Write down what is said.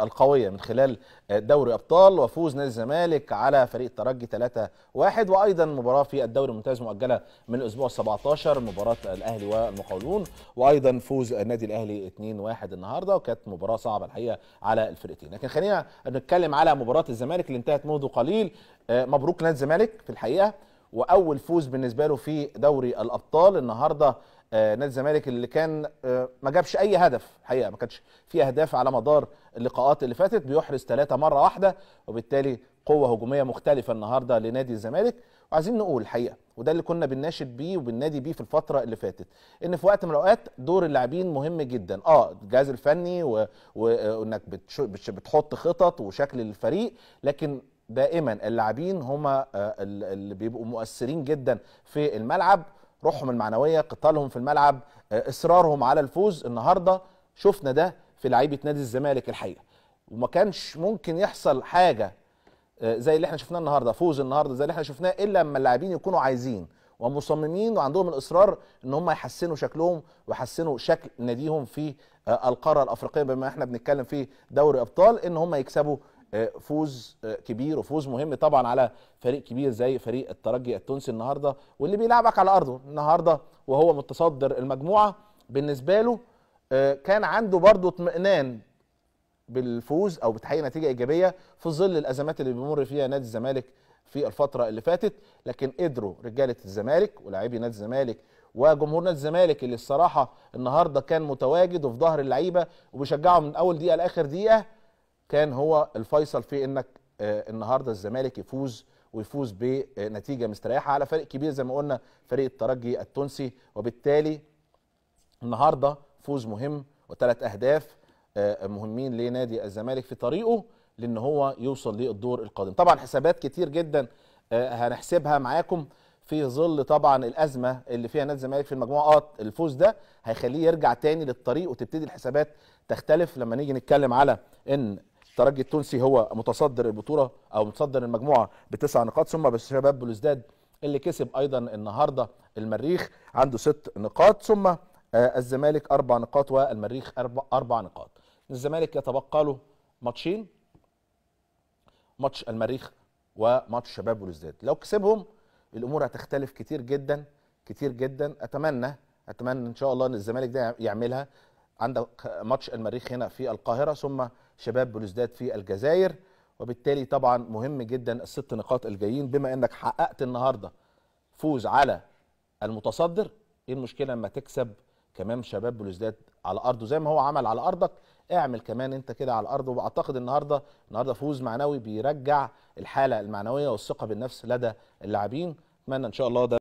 القوية من خلال دوري أبطال وفوز نادي الزمالك على فريق الترجي 3-1، وأيضا مباراة في الدوري الممتاز مؤجلة من الأسبوع 17 مباراة الأهلي والمقاولون، وأيضا فوز النادي الأهلي 2-1 النهارده، وكانت مباراة صعبة الحقيقة على الفرقتين. لكن خلينا نتكلم على مباراة الزمالك اللي انتهت منذ قليل. مبروك نادي الزمالك في الحقيقة، وأول فوز بالنسبة له في دوري الأبطال النهارده. نادي الزمالك اللي كان ما جابش اي هدف الحقيقه، ما كانش في اهداف على مدار اللقاءات اللي فاتت، بيحرز 3 مره واحده، وبالتالي قوه هجوميه مختلفه النهارده لنادي الزمالك. وعايزين نقول الحقيقه، وده اللي كنا بنناشد بيه وبننادي بيه في الفتره اللي فاتت، ان في وقت من الاوقات دور اللاعبين مهم جدا. الجهاز الفني وانك بتحط خطط وشكل للفريق، لكن دائما اللاعبين هم اللي بيبقوا مؤثرين جدا في الملعب. روحهم المعنويه، قتالهم في الملعب، اصرارهم على الفوز. النهارده شفنا ده في لعيبه نادي الزمالك الحقيقه، وما كانش ممكن يحصل حاجه زي اللي احنا شفناه النهارده، فوز النهارده زي اللي احنا شفناه، الا لما اللاعبين يكونوا عايزين ومصممين وعندهم الاصرار ان هم يحسنوا شكلهم ويحسنوا شكل ناديهم في القاره الافريقيه، بما احنا بنتكلم في دوري ابطال، ان هم يكسبوا فوز كبير وفوز مهم طبعا على فريق كبير زي فريق الترجي التونسي النهارده، واللي بيلعبك على ارضه النهارده وهو متصدر المجموعه. بالنسبه له كان عنده برضه اطمئنان بالفوز او بتحقيق نتيجه ايجابيه في ظل الازمات اللي بيمر فيها نادي الزمالك في الفتره اللي فاتت. لكن قدروا رجاله الزمالك ولاعبي نادي الزمالك وجمهور نادي الزمالك، اللي الصراحه النهارده كان متواجد وفي ظهر اللعيبه وبيشجعهم من اول دقيقه لاخر دقيقه، كان هو الفيصل في انك النهارده الزمالك يفوز، ويفوز بنتيجه مستريحه على فريق كبير زي ما قلنا فريق الترجي التونسي. وبالتالي النهارده فوز مهم وثلاث اهداف مهمين لنادي الزمالك في طريقه لان هو يوصل للدور القادم. طبعا حسابات كتير جدا هنحسبها معاكم في ظل طبعا الازمه اللي فيها نادي الزمالك في المجموعات. الفوز ده هيخليه يرجع تاني للطريق، وتبتدي الحسابات تختلف لما نيجي نتكلم على ان الترجي التونسي هو متصدر البطوله او متصدر المجموعه ب9 نقاط، ثم بالشباب بلوزداد اللي كسب ايضا النهارده المريخ عنده 6 نقاط، ثم الزمالك 4 نقاط والمريخ 4 نقاط. الزمالك يتبقى له ماتشين، ماتش المريخ وماتش شباب بلوزداد، لو كسبهم الامور هتختلف كتير جدا كتير جدا. اتمنى ان شاء الله ان الزمالك ده يعملها. عندك ماتش المريخ هنا في القاهره، ثم شباب بلوزداد في الجزائر، وبالتالي طبعا مهم جدا ال6 نقاط الجايين. بما انك حققت النهارده فوز على المتصدر، ايه المشكله لما تكسب كمان شباب بلوزداد على ارضه زي ما هو عمل على ارضك؟ اعمل كمان انت كده على ارضه. واعتقد النهارده فوز معنوي بيرجع الحاله المعنويه والثقه بالنفس لدى اللاعبين. اتمنى ان شاء الله ده